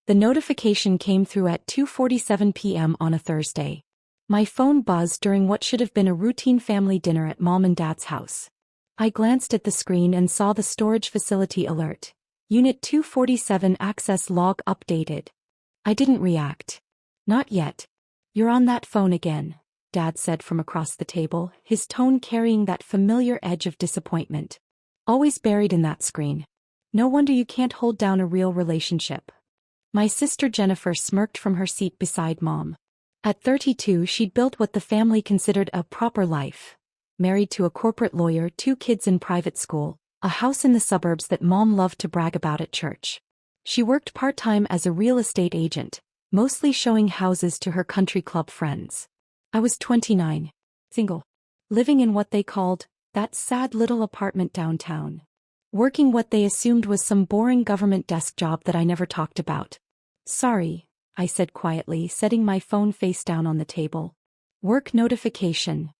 The notification came through at 2:47 p.m. on a Thursday. My phone buzzed during what should have been a routine family dinner at Mom and Dad's house. I glanced at the screen and saw the storage facility alert. Unit 247 access log updated. I didn't react. Not yet. You're on that phone again, Dad said from across the table, his tone carrying that familiar edge of disappointment. Always buried in that screen. No wonder you can't hold down a real relationship. My sister Jennifer smirked from her seat beside Mom. At 32, she'd built what the family considered a proper life. Married to a corporate lawyer, 2 kids in private school, a house in the suburbs that Mom loved to brag about at church. She worked part-time as a real estate agent, mostly showing houses to her country club friends. I was 29, single, living in what they called that sad little apartment downtown. Working what they assumed was some boring government desk job that I never talked about. Sorry, I said quietly, setting my phone face down on the table. Work notification.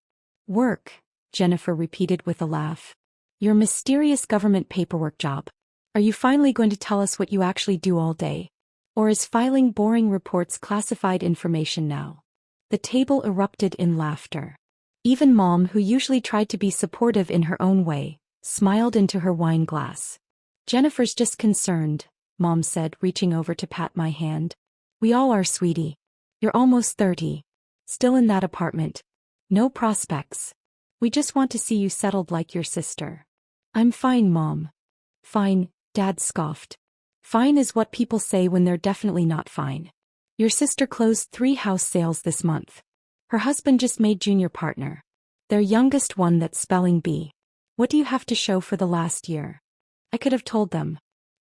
Work, Jennifer repeated with a laugh. Your mysterious government paperwork job. Are you finally going to tell us what you actually do all day? Or is filing boring reports classified information now? The table erupted in laughter. Even Mom, who usually tried to be supportive in her own way, smiled into her wine glass. Jennifer's just concerned, Mom said, reaching over to pat my hand. We all are, sweetie. You're almost 30. Still in that apartment. No prospects. We just want to see you settled like your sister. I'm fine, Mom. Fine, Dad scoffed. Fine is what people say when they're definitely not fine. Your sister closed 3 house sales this month. Her husband just made junior partner. Their youngest one that's spelling bee. What do you have to show for the last year? I could have told them.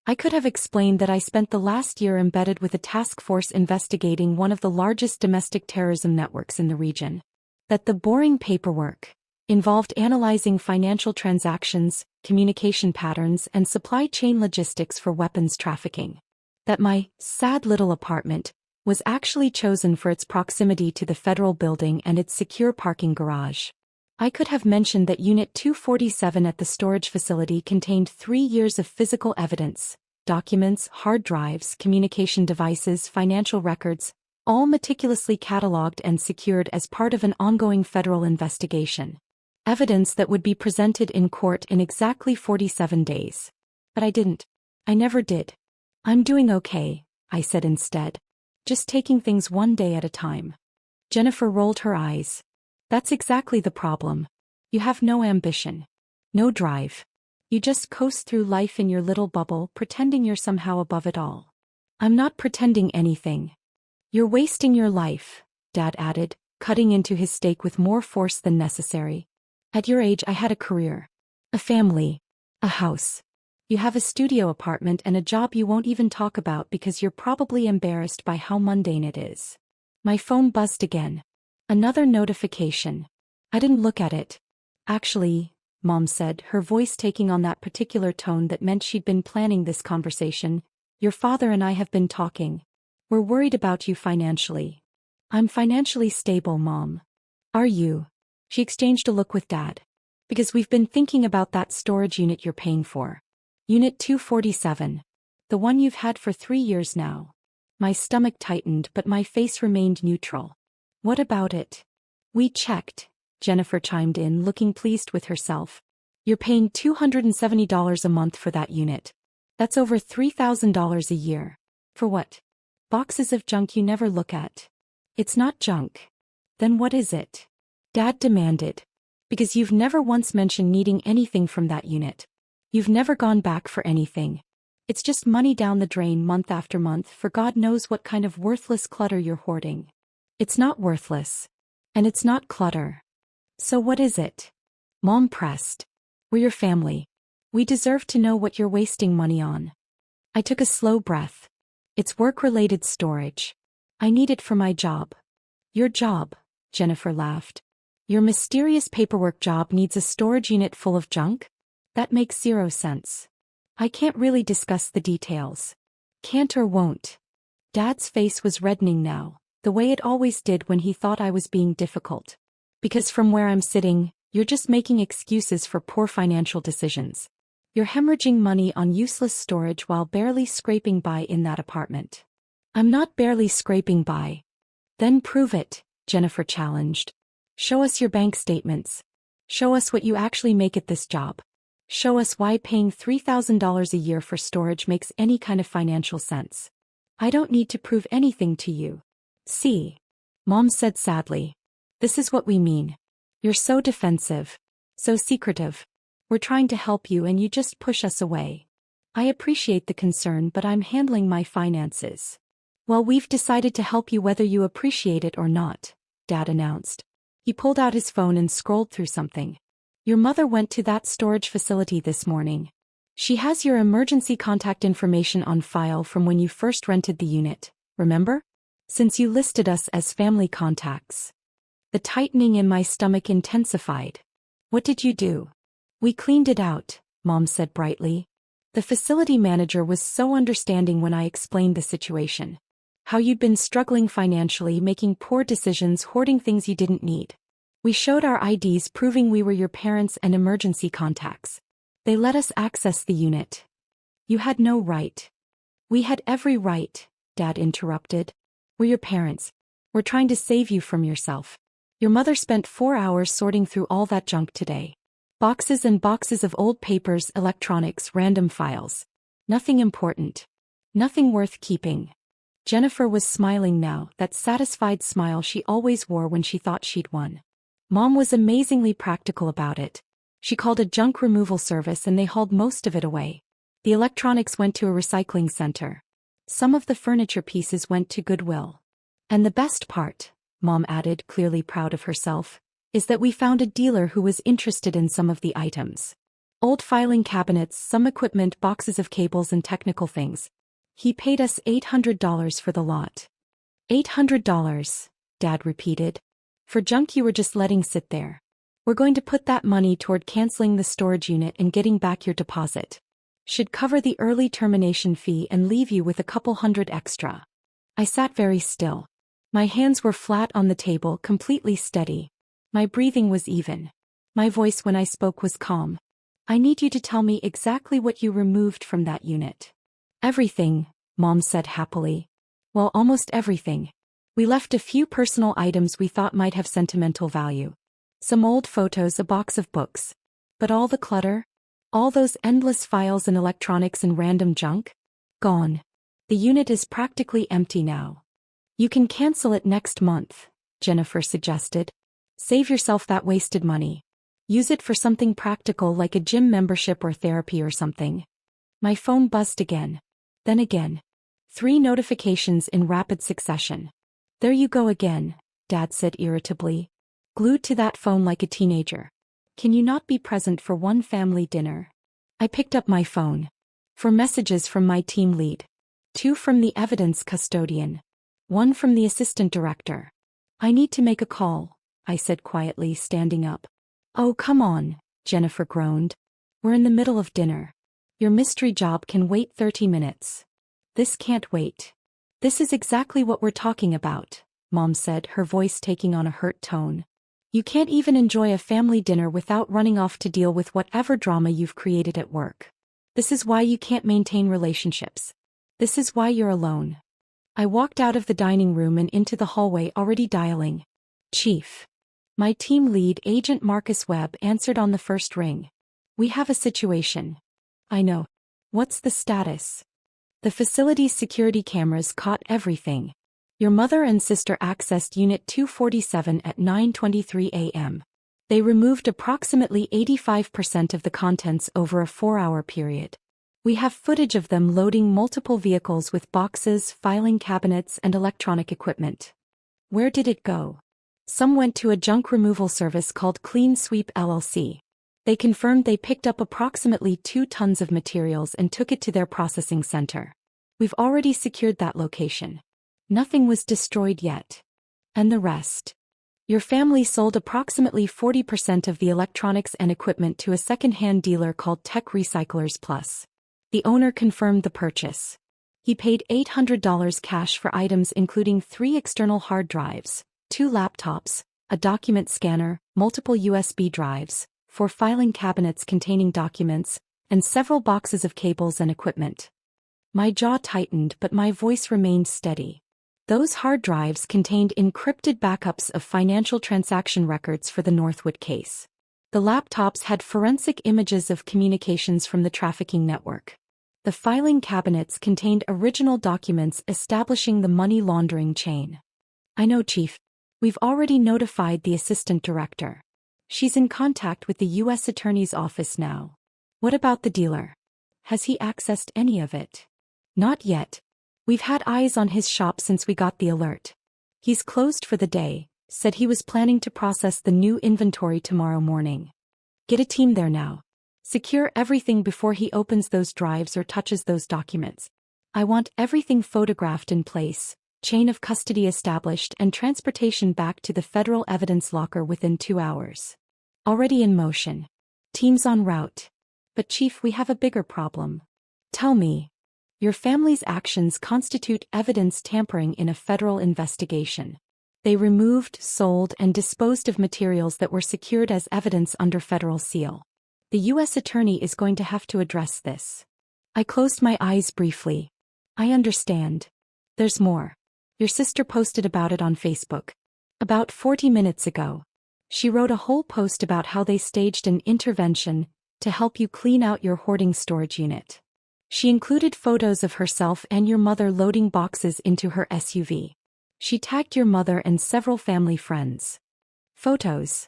I could have explained that I spent the last year embedded with a task force investigating one of the largest domestic terrorism networks in the region. That the boring paperwork involved analyzing financial transactions, communication patterns, and supply chain logistics for weapons trafficking. That my sad little apartment was actually chosen for its proximity to the federal building and its secure parking garage. I could have mentioned that Unit 247 at the storage facility contained 3 years of physical evidence, documents, hard drives, communication devices, financial records, all meticulously catalogued and secured as part of an ongoing federal investigation. Evidence that would be presented in court in exactly 47 days. But I didn't. I never did. I'm doing okay, I said instead. Just taking things one day at a time. Jennifer rolled her eyes. That's exactly the problem. You have no ambition. No drive. You just coast through life in your little bubble, pretending you're somehow above it all. I'm not pretending anything. You're wasting your life, Dad added, cutting into his steak with more force than necessary. At your age I had a career. A family. A house. You have a studio apartment and a job you won't even talk about because you're probably embarrassed by how mundane it is. My phone buzzed again. Another notification. I didn't look at it. Actually, Mom said, her voice taking on that particular tone that meant she'd been planning this conversation, your father and I have been talking. We're worried about you financially. I'm financially stable, Mom. Are you? She exchanged a look with Dad. Because we've been thinking about that storage unit you're paying for. Unit 247. The one you've had for 3 years now. My stomach tightened but my face remained neutral. What about it? We checked, Jennifer chimed in, looking pleased with herself. You're paying $270 a month for that unit. That's over $3,000 a year. For what? Boxes of junk you never look at. It's not junk. Then what is it? Dad demanded. Because you've never once mentioned needing anything from that unit. You've never gone back for anything. It's just money down the drain month after month for God knows what kind of worthless clutter you're hoarding. It's not worthless. And it's not clutter. So what is it? Mom pressed. We're your family. We deserve to know what you're wasting money on. I took a slow breath. It's work-related storage. I need it for my job. Your job, Jennifer laughed. Your mysterious paperwork job needs a storage unit full of junk? That makes 0 sense. I can't really discuss the details. Can't or won't. Dad's face was reddening now, the way it always did when he thought I was being difficult. Because from where I'm sitting, you're just making excuses for poor financial decisions. You're hemorrhaging money on useless storage while barely scraping by in that apartment. I'm not barely scraping by. Then prove it, Jennifer challenged. Show us your bank statements. Show us what you actually make at this job. Show us why paying $3,000 a year for storage makes any kind of financial sense. I don't need to prove anything to you. See? Mom said sadly. This is what we mean. You're so defensive. So secretive. We're trying to help you and you just push us away. I appreciate the concern, but I'm handling my finances. Well, we've decided to help you whether you appreciate it or not, Dad announced. He pulled out his phone and scrolled through something. Your mother went to that storage facility this morning. She has your emergency contact information on file from when you first rented the unit, remember? Since you listed us as family contacts. The tightening in my stomach intensified. What did you do? We cleaned it out, Mom said brightly. The facility manager was so understanding when I explained the situation. How you'd been struggling financially, making poor decisions, hoarding things you didn't need. We showed our IDs proving we were your parents and emergency contacts. They let us access the unit. You had no right. We had every right, Dad interrupted. We're your parents. We're trying to save you from yourself. Your mother spent 4 hours sorting through all that junk today. Boxes and boxes of old papers, electronics, random files. Nothing important. Nothing worth keeping. Jennifer was smiling now, that satisfied smile she always wore when she thought she'd won. Mom was amazingly practical about it. She called a junk removal service and they hauled most of it away. The electronics went to a recycling center. Some of the furniture pieces went to Goodwill. And the best part, Mom added, clearly proud of herself, is that we found a dealer who was interested in some of the items. Old filing cabinets, some equipment, boxes of cables and technical things. He paid us $800 for the lot. $800, Dad repeated. For junk you were just letting sit there. We're going to put that money toward canceling the storage unit and getting back your deposit. Should cover the early termination fee and leave you with a couple hundred extra. I sat very still. My hands were flat on the table, completely steady. My breathing was even. My voice when I spoke was calm. I need you to tell me exactly what you removed from that unit. Everything, Mom said happily. Well, almost everything. We left a few personal items we thought might have sentimental value. Some old photos, a box of books. But all the clutter? All those endless files and electronics and random junk? Gone. The unit is practically empty now. You can cancel it next month, Jennifer suggested. Save yourself that wasted money. Use it for something practical like a gym membership or therapy or something. My phone buzzed again. Then again. 3 notifications in rapid succession. There you go again, Dad said irritably. Glued to that phone like a teenager. Can you not be present for one family dinner? I picked up my phone. 4 messages from my team lead. 2 from the evidence custodian. 1 from the assistant director. I need to make a call, I said quietly, standing up. Oh, come on, Jennifer groaned. We're in the middle of dinner. Your mystery job can wait 30 minutes. This can't wait. This is exactly what we're talking about, Mom said, her voice taking on a hurt tone. You can't even enjoy a family dinner without running off to deal with whatever drama you've created at work. This is why you can't maintain relationships. This is why you're alone. I walked out of the dining room and into the hallway, already dialing. Chief. My team lead, Agent Marcus Webb, answered on the first ring. We have a situation. I know. What's the status? The facility's security cameras caught everything. Your mother and sister accessed Unit 247 at 9:23 a.m. They removed approximately 85% of the contents over a 4-hour period. We have footage of them loading multiple vehicles with boxes, filing cabinets, and electronic equipment. Where did it go? Some went to a junk removal service called Clean Sweep LLC. They confirmed they picked up approximately 2 tons of materials and took it to their processing center. We've already secured that location. Nothing was destroyed yet. And the rest? Your family sold approximately 40% of the electronics and equipment to a second-hand dealer called Tech Recyclers Plus. The owner confirmed the purchase. He paid $800 cash for items including 3 external hard drives, 2 laptops, a document scanner, multiple USB drives, 4 filing cabinets containing documents, and several boxes of cables and equipment. My jaw tightened, but my voice remained steady. Those hard drives contained encrypted backups of financial transaction records for the Northwood case. The laptops had forensic images of communications from the trafficking network. The filing cabinets contained original documents establishing the money laundering chain. I know, Chief. We've already notified the assistant director. She's in contact with the U.S. Attorney's office now. What about the dealer? Has he accessed any of it? Not yet. We've had eyes on his shop since we got the alert. He's closed for the day, said he was planning to process the new inventory tomorrow morning. Get a team there now. Secure everything before he opens those drives or touches those documents. I want everything photographed in place, chain of custody established, and transportation back to the federal evidence locker within 2 hours. Already in motion. Teams en route. But Chief, we have a bigger problem. Tell me. Your family's actions constitute evidence tampering in a federal investigation. They removed, sold, and disposed of materials that were secured as evidence under federal seal. The U.S. Attorney is going to have to address this. I closed my eyes briefly. I understand. There's more. Your sister posted about it on Facebook. About 40 minutes ago. She wrote a whole post about how they staged an intervention to help you clean out your hoarding storage unit. She included photos of herself and your mother loading boxes into her SUV. She tagged your mother and several family friends. Photos.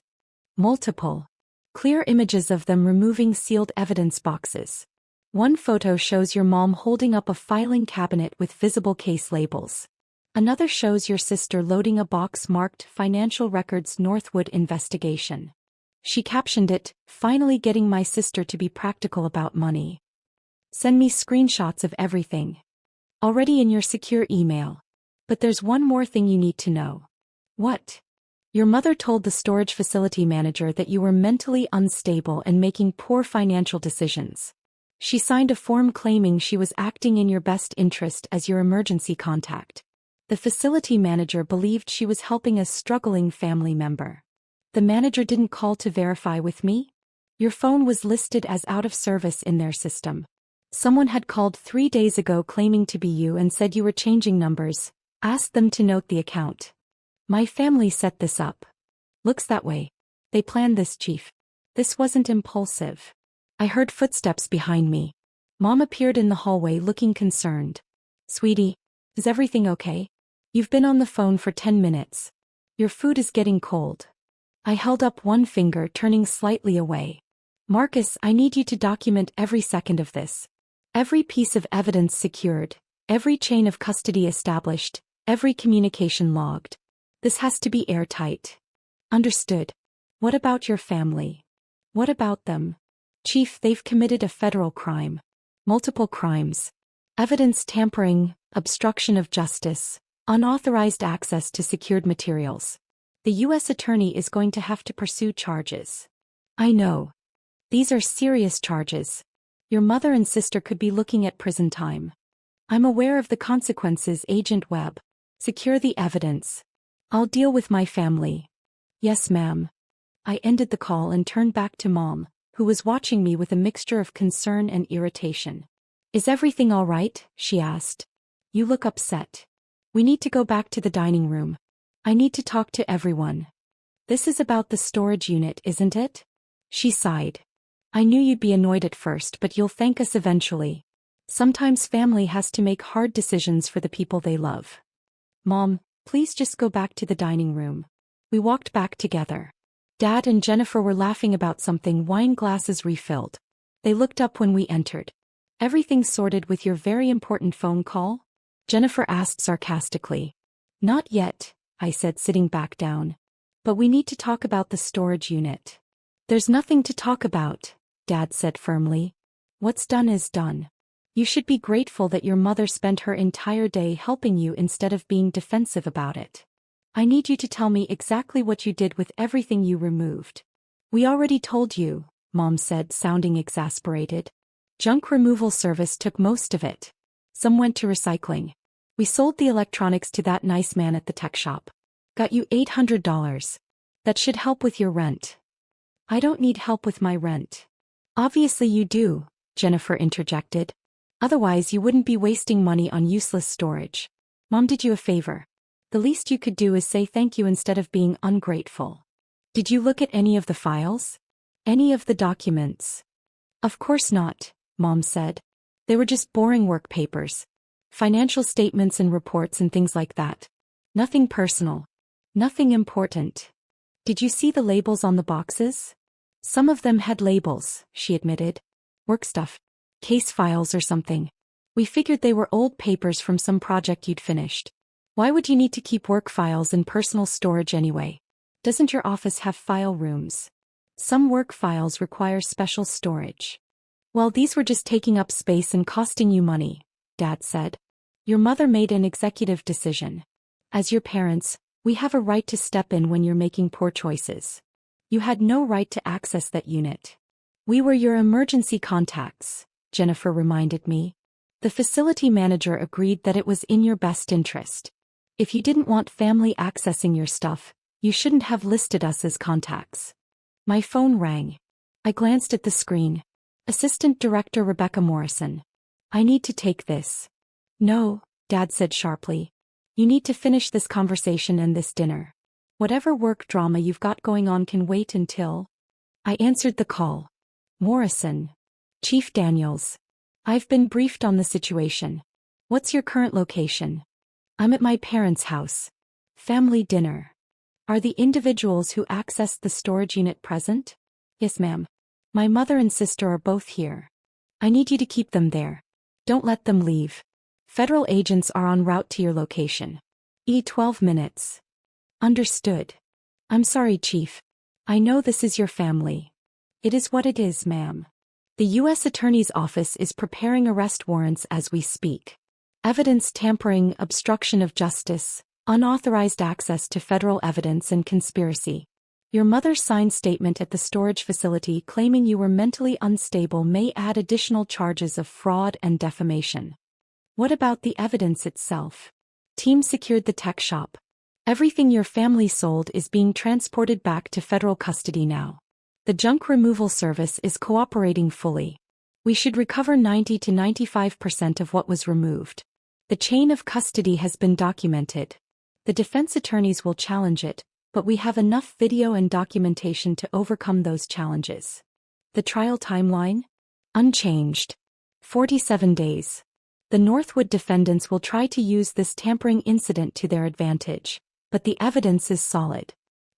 Multiple. Clear images of them removing sealed evidence boxes. One photo shows your mom holding up a filing cabinet with visible case labels. Another shows your sister loading a box marked Financial Records Northwood Investigation. She captioned it, "Finally getting my sister to be practical about money. Send me screenshots of everything." Already in your secure email. But there's one more thing you need to know. What? Your mother told the storage facility manager that you were mentally unstable and making poor financial decisions. She signed a form claiming she was acting in your best interest as your emergency contact. The facility manager believed she was helping a struggling family member. The manager didn't call to verify with me? Your phone was listed as out of service in their system. Someone had called 3 days ago claiming to be you and said you were changing numbers, asked them to note the account. My family set this up. Looks that way. They planned this, Chief. This wasn't impulsive. I heard footsteps behind me. Mom appeared in the hallway looking concerned. Sweetie, is everything okay? You've been on the phone for 10 minutes. Your food is getting cold. I held up one finger, turning slightly away. Marcus, I need you to document every second of this. Every piece of evidence secured, every chain of custody established, every communication logged. This has to be airtight. Understood. What about your family? What about them? Chief, they've committed a federal crime. Multiple crimes. Evidence tampering, obstruction of justice, unauthorized access to secured materials. The U.S. Attorney is going to have to pursue charges. I know. These are serious charges. Your mother and sister could be looking at prison time. I'm aware of the consequences, Agent Webb. Secure the evidence. I'll deal with my family. Yes, ma'am. I ended the call and turned back to Mom, who was watching me with a mixture of concern and irritation. Is everything all right? She asked. You look upset. We need to go back to the dining room. I need to talk to everyone. This is about the storage unit, isn't it? She sighed. I knew you'd be annoyed at first, but you'll thank us eventually. Sometimes family has to make hard decisions for the people they love. Mom, please just go back to the dining room. We walked back together. Dad and Jennifer were laughing about something, wine glasses refilled. They looked up when we entered. Everything sorted with your very important phone call? Jennifer asked sarcastically. Not yet, I said, sitting back down. But we need to talk about the storage unit. There's nothing to talk about, Dad said firmly. What's done is done. You should be grateful that your mother spent her entire day helping you instead of being defensive about it. I need you to tell me exactly what you did with everything you removed. We already told you, Mom said, sounding exasperated. Junk removal service took most of it. Some went to recycling. We sold the electronics to that nice man at the tech shop. Got you $800. That should help with your rent. I don't need help with my rent. Obviously you do, Jennifer interjected. Otherwise, you wouldn't be wasting money on useless storage. Mom did you a favor. The least you could do is say thank you instead of being ungrateful. Did you look at any of the files? Any of the documents? Of course not, Mom said. They were just boring work papers. Financial statements and reports and things like that. Nothing personal. Nothing important. Did you see the labels on the boxes? Some of them had labels, she admitted. Work stuff. Case files or something. We figured they were old papers from some project you'd finished. Why would you need to keep work files in personal storage anyway? Doesn't your office have file rooms? Some work files require special storage. Well, these were just taking up space and costing you money, Dad said. Your mother made an executive decision. As your parents, we have a right to step in when you're making poor choices. You had no right to access that unit. We were your emergency contacts, Jennifer reminded me. The facility manager agreed that it was in your best interest. If you didn't want family accessing your stuff, you shouldn't have listed us as contacts. My phone rang. I glanced at the screen. Assistant Director Rebecca Morrison. I need to take this. No, Dad said sharply. You need to finish this conversation and this dinner. Whatever work drama you've got going on can wait until... I answered the call. Morrison. Chief Daniels. I've been briefed on the situation. What's your current location? I'm at my parents' house. Family dinner. Are the individuals who accessed the storage unit present? Yes, ma'am. My mother and sister are both here. I need you to keep them there. Don't let them leave. Federal agents are en route to your location. 12 minutes. Understood. I'm sorry, Chief. I know this is your family. It is what it is, ma'am. The U.S. Attorney's Office is preparing arrest warrants as we speak. Evidence tampering, obstruction of justice, unauthorized access to federal evidence and conspiracy. Your mother's signed statement at the storage facility claiming you were mentally unstable may add additional charges of fraud and defamation. What about the evidence itself? Team secured the tech shop. Everything your family sold is being transported back to federal custody now. The junk removal service is cooperating fully. We should recover 90 to 95% of what was removed. The chain of custody has been documented. The defense attorneys will challenge it, but we have enough video and documentation to overcome those challenges. The trial timeline? Unchanged. 47 days. The Northwood defendants will try to use this tampering incident to their advantage, but the evidence is solid.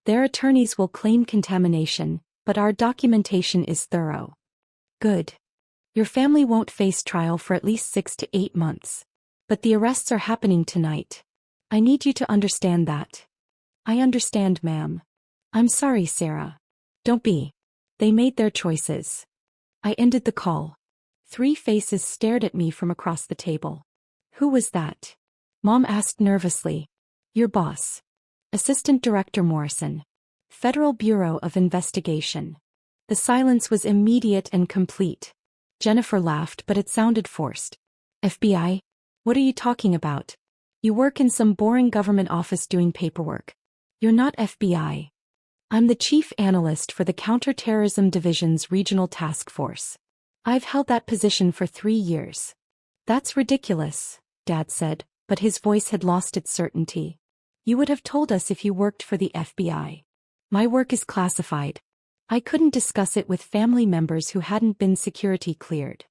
Their attorneys will claim contamination, but our documentation is thorough. Good. Your family won't face trial for at least 6 to 8 months. But the arrests are happening tonight. I need you to understand that. I understand, ma'am. I'm sorry, Sarah. Don't be. They made their choices. I ended the call. 3 faces stared at me from across the table. Who was that? Mom asked nervously. Your boss. Assistant Director Morrison. Federal Bureau of Investigation. The silence was immediate and complete. Jennifer laughed, but it sounded forced. FBI? What are you talking about? You work in some boring government office doing paperwork. You're not FBI. I'm the chief analyst for the Counterterrorism Division's Regional Task Force. I've held that position for 3 years. That's ridiculous, Dad said, but his voice had lost its certainty. You would have told us if you worked for the FBI. My work is classified. I couldn't discuss it with family members who hadn't been security cleared.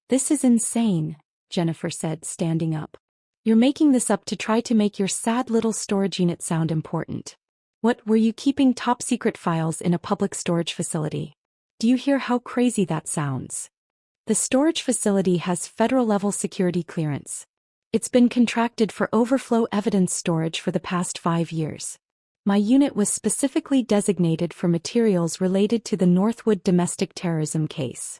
This is insane, Jennifer said, standing up. You're making this up to try to make your sad little storage unit sound important. What, were you keeping top-secret files in a public storage facility? Do you hear how crazy that sounds? The storage facility has federal-level security clearance. It's been contracted for overflow evidence storage for the past 5 years. My unit was specifically designated for materials related to the Northwood domestic terrorism case.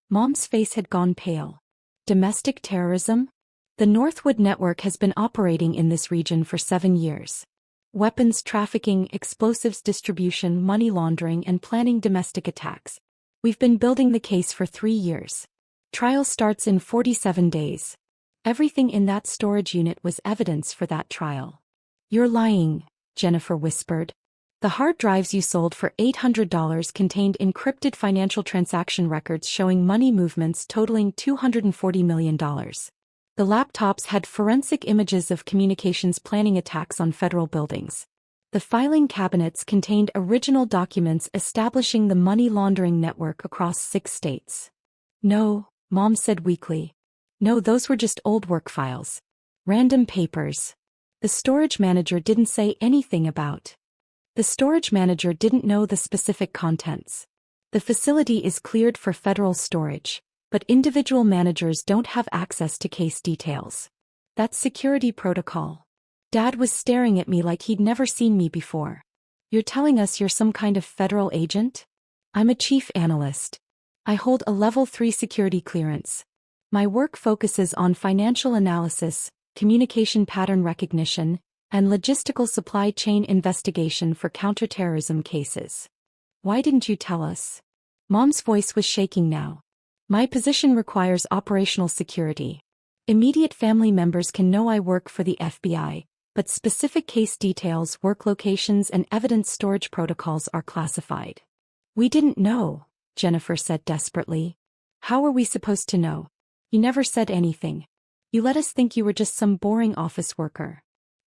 Mom's face had gone pale. Domestic terrorism? The Northwood network has been operating in this region for 7 years. Weapons trafficking, explosives distribution, money laundering, and planning domestic attacks. We've been building the case for 3 years. Trial starts in 47 days. Everything in that storage unit was evidence for that trial. You're lying, Jennifer whispered. The hard drives you sold for $800 contained encrypted financial transaction records showing money movements totaling $240 million. The laptops had forensic images of communications planning attacks on federal buildings. The filing cabinets contained original documents establishing the money laundering network across 6 states. No, Mom said weakly. No, those were just old work files. Random papers. The storage manager didn't say anything about. The storage manager didn't know the specific contents. The facility is cleared for federal storage, but individual managers don't have access to case details. That's security protocol. Dad was staring at me like he'd never seen me before. You're telling us you're some kind of federal agent? I'm a chief analyst. I hold a level 3 security clearance. My work focuses on financial analysis, communication pattern recognition, and logistical supply chain investigation for counterterrorism cases. Why didn't you tell us? Mom's voice was shaking now. My position requires operational security. Immediate family members can know I work for the FBI, but specific case details, work locations, and evidence storage protocols are classified. We didn't know, Jennifer said desperately. How were we supposed to know? You never said anything. You let us think you were just some boring office worker.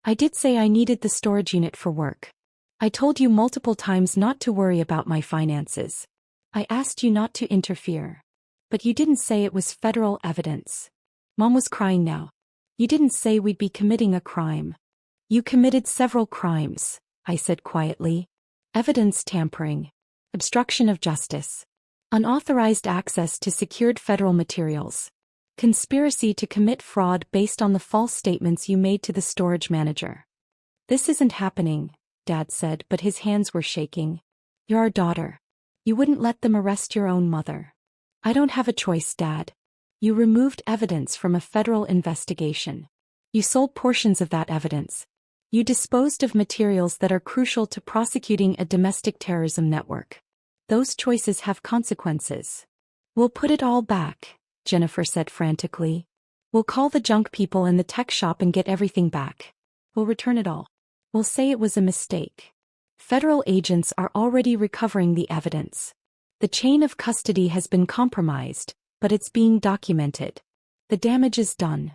I did say I needed the storage unit for work. I told you multiple times not to worry about my finances. I asked you not to interfere. But you didn't say it was federal evidence. Mom was crying now. You didn't say we'd be committing a crime. You committed several crimes, I said quietly. Evidence tampering. Obstruction of justice. Unauthorized access to secured federal materials. Conspiracy to commit fraud based on the false statements you made to the storage manager. This isn't happening, Dad said, but his hands were shaking. You're our daughter. You wouldn't let them arrest your own mother. I don't have a choice, Dad. You removed evidence from a federal investigation. You sold portions of that evidence. You disposed of materials that are crucial to prosecuting a domestic terrorism network. Those choices have consequences. We'll put it all back, Jennifer said frantically. We'll call the junk people in the tech shop and get everything back. We'll return it all. We'll say it was a mistake. Federal agents are already recovering the evidence. The chain of custody has been compromised, but it's being documented. The damage is done.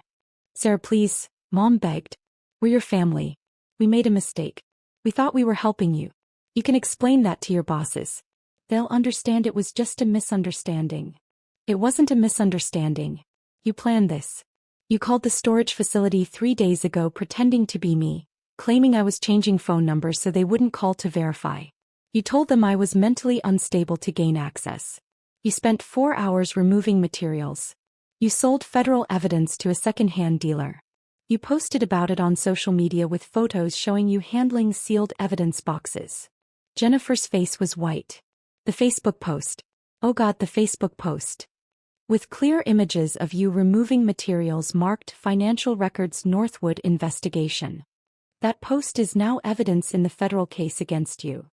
Sarah, please, Mom begged. We're your family. We made a mistake. We thought we were helping you. You can explain that to your bosses. They'll understand it was just a misunderstanding. It wasn't a misunderstanding. You planned this. You called the storage facility 3 days ago pretending to be me, claiming I was changing phone numbers so they wouldn't call to verify. You told them I was mentally unstable to gain access. You spent 4 hours removing materials. You sold federal evidence to a second-hand dealer. You posted about it on social media with photos showing you handling sealed evidence boxes. Jennifer's face was white. The Facebook post. Oh God, the Facebook post. With clear images of you removing materials marked Financial Records Northwood investigation. That post is now evidence in the federal case against you.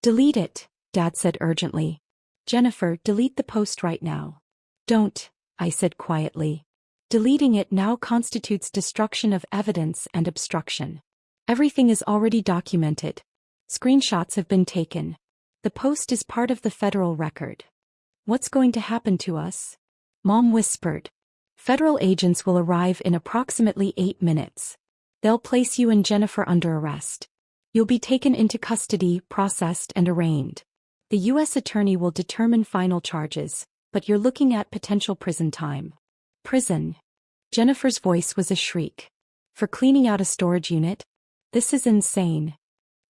Delete it, Dad said urgently. Jennifer, delete the post right now. Don't, I said quietly. Deleting it now constitutes destruction of evidence and obstruction. Everything is already documented. Screenshots have been taken. The post is part of the federal record. What's going to happen to us? Mom whispered. Federal agents will arrive in approximately 8 minutes. They'll place you and Jennifer under arrest. You'll be taken into custody, processed, and arraigned. The U.S. attorney will determine final charges, but you're looking at potential prison time. Prison. Jennifer's voice was a shriek. For cleaning out a storage unit? This is insane.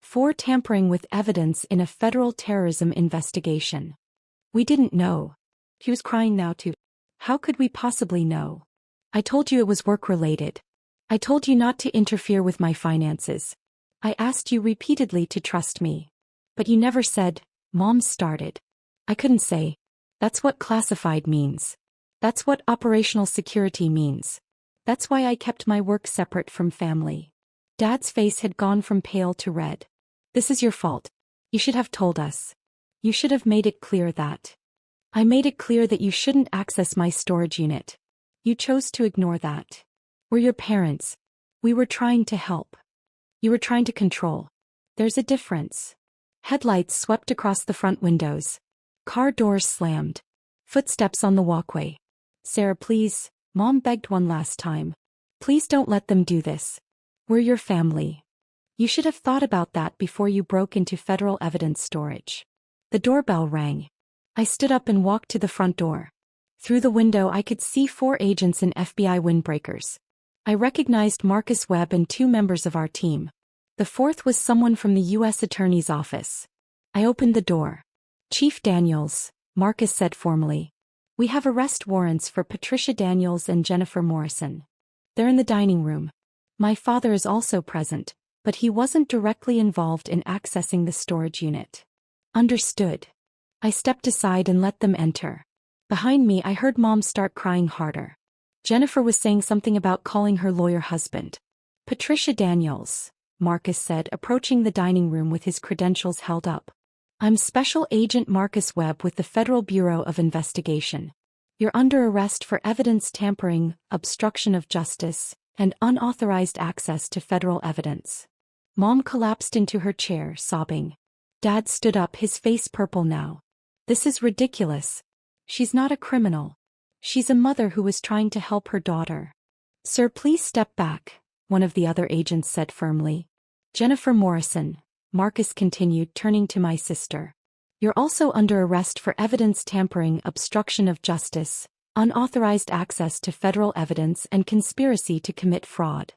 For tampering with evidence in a federal terrorism investigation. We didn't know. He was crying now too. How could we possibly know? I told you it was work-related. I told you not to interfere with my finances. I asked you repeatedly to trust me. But you never said, Mom started. I couldn't say. That's what classified means. That's what operational security means. That's why I kept my work separate from family. Dad's face had gone from pale to red. This is your fault. You should have told us. You should have made it clear that. I made it clear that you shouldn't access my storage unit. You chose to ignore that. We're your parents. We were trying to help. You were trying to control. There's a difference. Headlights swept across the front windows. Car doors slammed. Footsteps on the walkway. Sarah, please, Mom begged one last time. Please don't let them do this. We're your family. You should have thought about that before you broke into federal evidence storage. The doorbell rang. I stood up and walked to the front door. Through the window I could see 4 agents in FBI windbreakers. I recognized Marcus Webb and 2 members of our team. The 4th was someone from the U.S. Attorney's office. I opened the door. Chief Daniels, Marcus said formally. We have arrest warrants for Patricia Daniels and Jennifer Morrison. They're in the dining room. My father is also present, but he wasn't directly involved in accessing the storage unit. Understood. I stepped aside and let them enter. Behind me I heard Mom start crying harder. Jennifer was saying something about calling her lawyer husband. Patricia Daniels, Marcus said, approaching the dining room with his credentials held up. I'm Special Agent Marcus Webb with the Federal Bureau of Investigation. You're under arrest for evidence tampering, obstruction of justice, and unauthorized access to federal evidence. Mom collapsed into her chair, sobbing. Dad stood up, his face purple now. This is ridiculous. She's not a criminal. She's a mother who was trying to help her daughter. Sir, please step back, one of the other agents said firmly. Jennifer Morrison, Marcus continued, turning to my sister. You're also under arrest for evidence tampering, obstruction of justice, unauthorized access to federal evidence, and conspiracy to commit fraud.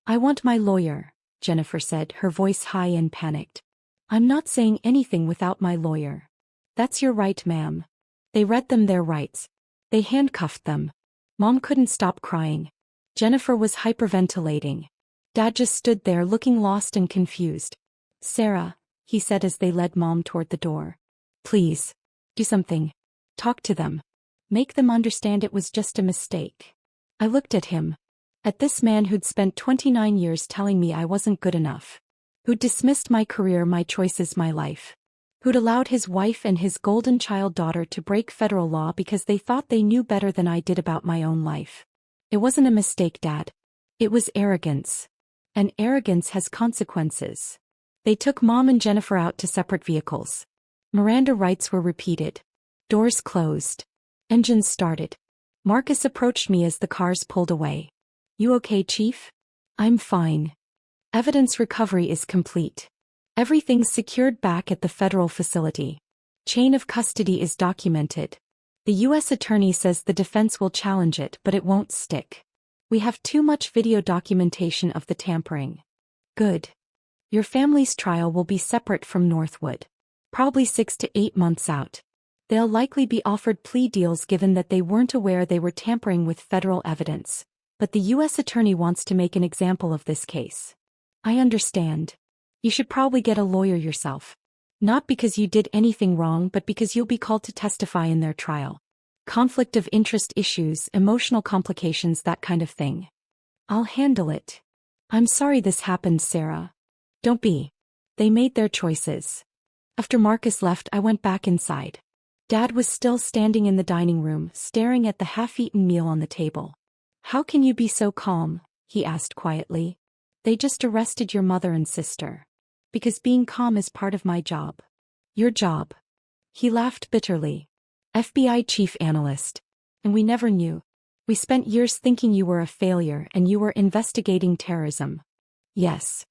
I want my lawyer, Jennifer said, her voice high and panicked. I'm not saying anything without my lawyer. That's your right, ma'am. They read them their rights. They handcuffed them. Mom couldn't stop crying. Jennifer was hyperventilating. Dad just stood there looking lost and confused. Sarah, he said as they led Mom toward the door. Please. Do something. Talk to them. Make them understand it was just a mistake. I looked at him. At this man who'd spent 29 years telling me I wasn't good enough. Who'd dismissed my career, my choices, my life. Who'd allowed his wife and his golden child daughter to break federal law because they thought they knew better than I did about my own life. It wasn't a mistake, Dad. It was arrogance. And arrogance has consequences. They took Mom and Jennifer out to separate vehicles. Miranda rights were repeated. Doors closed. Engines started. Marcus approached me as the cars pulled away. You okay, Chief? I'm fine. Evidence recovery is complete. Everything's secured back at the federal facility. Chain of custody is documented. The U.S. Attorney says the defense will challenge it, but it won't stick. We have too much video documentation of the tampering. Good. Your family's trial will be separate from Northwood. Probably 6 to 8 months out. They'll likely be offered plea deals given that they weren't aware they were tampering with federal evidence. But the U.S. Attorney wants to make an example of this case. I understand. You should probably get a lawyer yourself. Not because you did anything wrong, but because you'll be called to testify in their trial. Conflict of interest issues, emotional complications, that kind of thing. I'll handle it. I'm sorry this happened, Sarah. Don't be. They made their choices. After Marcus left, I went back inside. Dad was still standing in the dining room, staring at the half-eaten meal on the table. How can you be so calm? He asked quietly. They just arrested your mother and sister. Because being calm is part of my job. Your job. He laughed bitterly. FBI chief analyst. And we never knew. We spent years thinking you were a failure and you were investigating terrorism. Yes.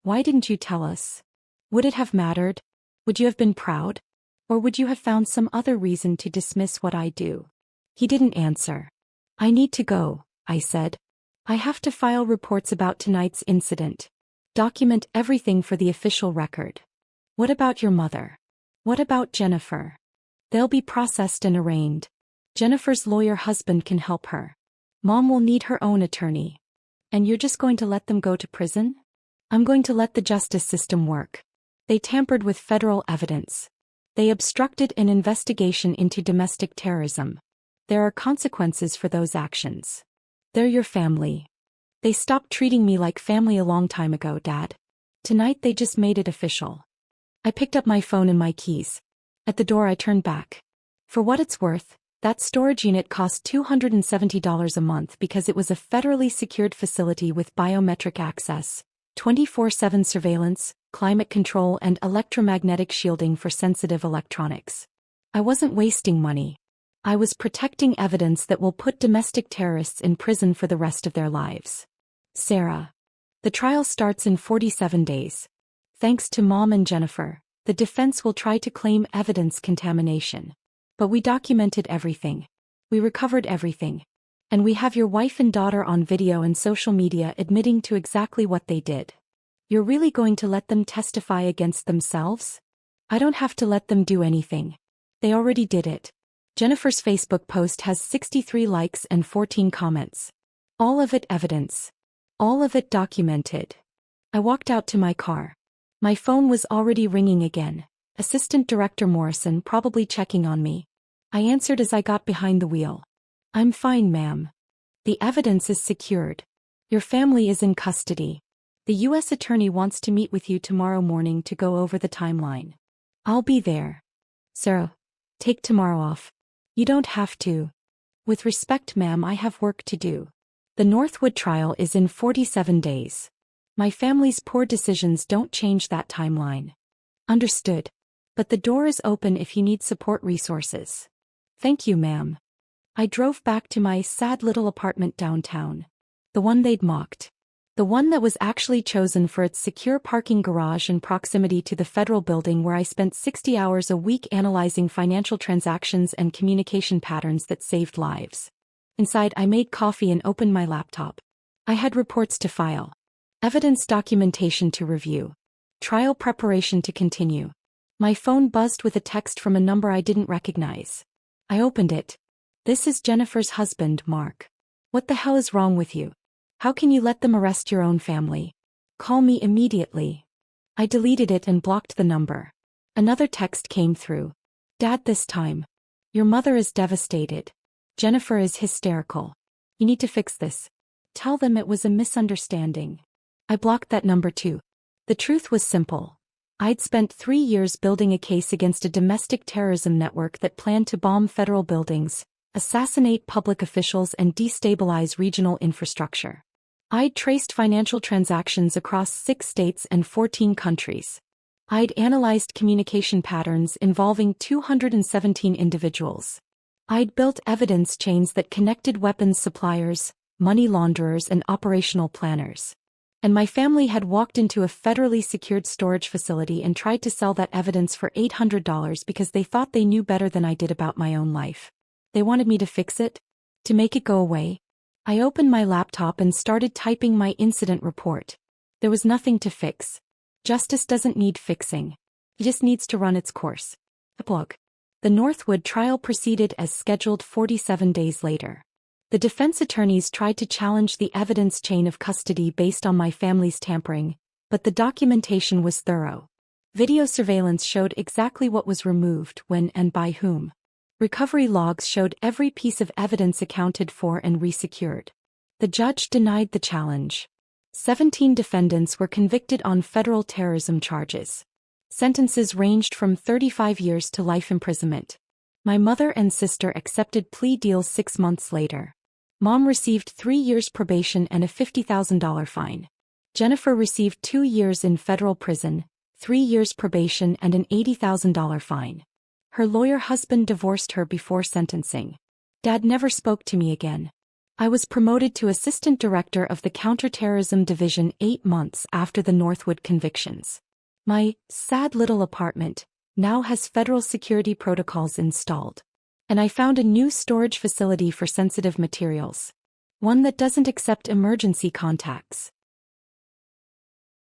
Why didn't you tell us? Would it have mattered? Would you have been proud? Or would you have found some other reason to dismiss what I do? He didn't answer. I need to go, I said. I have to file reports about tonight's incident. Document everything for the official record. What about your mother? What about Jennifer? They'll be processed and arraigned. Jennifer's lawyer husband can help her. Mom will need her own attorney. And you're just going to let them go to prison? I'm going to let the justice system work. They tampered with federal evidence. They obstructed an investigation into domestic terrorism. There are consequences for those actions. They're your family. They stopped treating me like family a long time ago, Dad. Tonight they just made it official. I picked up my phone and my keys. At the door I turned back. For what it's worth, that storage unit cost $270 a month because it was a federally secured facility with biometric access, 24/7 surveillance, climate control and electromagnetic shielding for sensitive electronics. I wasn't wasting money. I was protecting evidence that will put domestic terrorists in prison for the rest of their lives. Sarah. The trial starts in 47 days. Thanks to Mom and Jennifer, the defense will try to claim evidence contamination. But we documented everything. We recovered everything. And we have your wife and daughter on video and social media admitting to exactly what they did. You're really going to let them testify against themselves? I don't have to let them do anything. They already did it. Jennifer's Facebook post has 63 likes and 14 comments. All of it evidence. All of it documented. I walked out to my car. My phone was already ringing again. Assistant Director Morrison probably checking on me. I answered as I got behind the wheel. I'm fine, ma'am. The evidence is secured. Your family is in custody. The U.S. Attorney wants to meet with you tomorrow morning to go over the timeline. I'll be there. Sarah, take tomorrow off. You don't have to. With respect, ma'am, I have work to do. The Northwood trial is in 47 days. My family's poor decisions don't change that timeline. Understood. But the door is open if you need support resources. Thank you, ma'am. I drove back to my sad little apartment downtown. The one they'd mocked. The one that was actually chosen for its secure parking garage and proximity to the federal building where I spent 60 hours a week analyzing financial transactions and communication patterns that saved lives. Inside, I made coffee and opened my laptop. I had reports to file. Evidence documentation to review. Trial preparation to continue. My phone buzzed with a text from a number I didn't recognize. I opened it. This is Jennifer's husband, Mark. What the hell is wrong with you? How can you let them arrest your own family? Call me immediately. I deleted it and blocked the number. Another text came through. Dad, this time. Your mother is devastated. Jennifer is hysterical. You need to fix this. Tell them it was a misunderstanding. I blocked that number too. The truth was simple. I'd spent 3 years building a case against a domestic terrorism network that planned to bomb federal buildings, assassinate public officials and destabilize regional infrastructure. I'd traced financial transactions across 6 states and 14 countries. I'd analyzed communication patterns involving 217 individuals. I'd built evidence chains that connected weapons suppliers, money launderers and operational planners. And my family had walked into a federally secured storage facility and tried to sell that evidence for $800 because they thought they knew better than I did about my own life. They wanted me to fix it? To make it go away? I opened my laptop and started typing my incident report. There was nothing to fix. Justice doesn't need fixing. It just needs to run its course. Epilogue. The Northwood trial proceeded as scheduled 47 days later. The defense attorneys tried to challenge the evidence chain of custody based on my family's tampering, but the documentation was thorough. Video surveillance showed exactly what was removed, when and by whom. Recovery logs showed every piece of evidence accounted for and resecured. The judge denied the challenge. 17 defendants were convicted on federal terrorism charges. Sentences ranged from 35 years to life imprisonment. My mother and sister accepted plea deals 6 months later. Mom received 3 years probation and a $50,000 fine. Jennifer received 2 years in federal prison, 3 years probation and an $80,000 fine. Her lawyer husband divorced her before sentencing. Dad never spoke to me again. I was promoted to assistant director of the counterterrorism division 8 months after the Northwood convictions. My sad little apartment now has federal security protocols installed. And I found a new storage facility for sensitive materials. One that doesn't accept emergency contacts.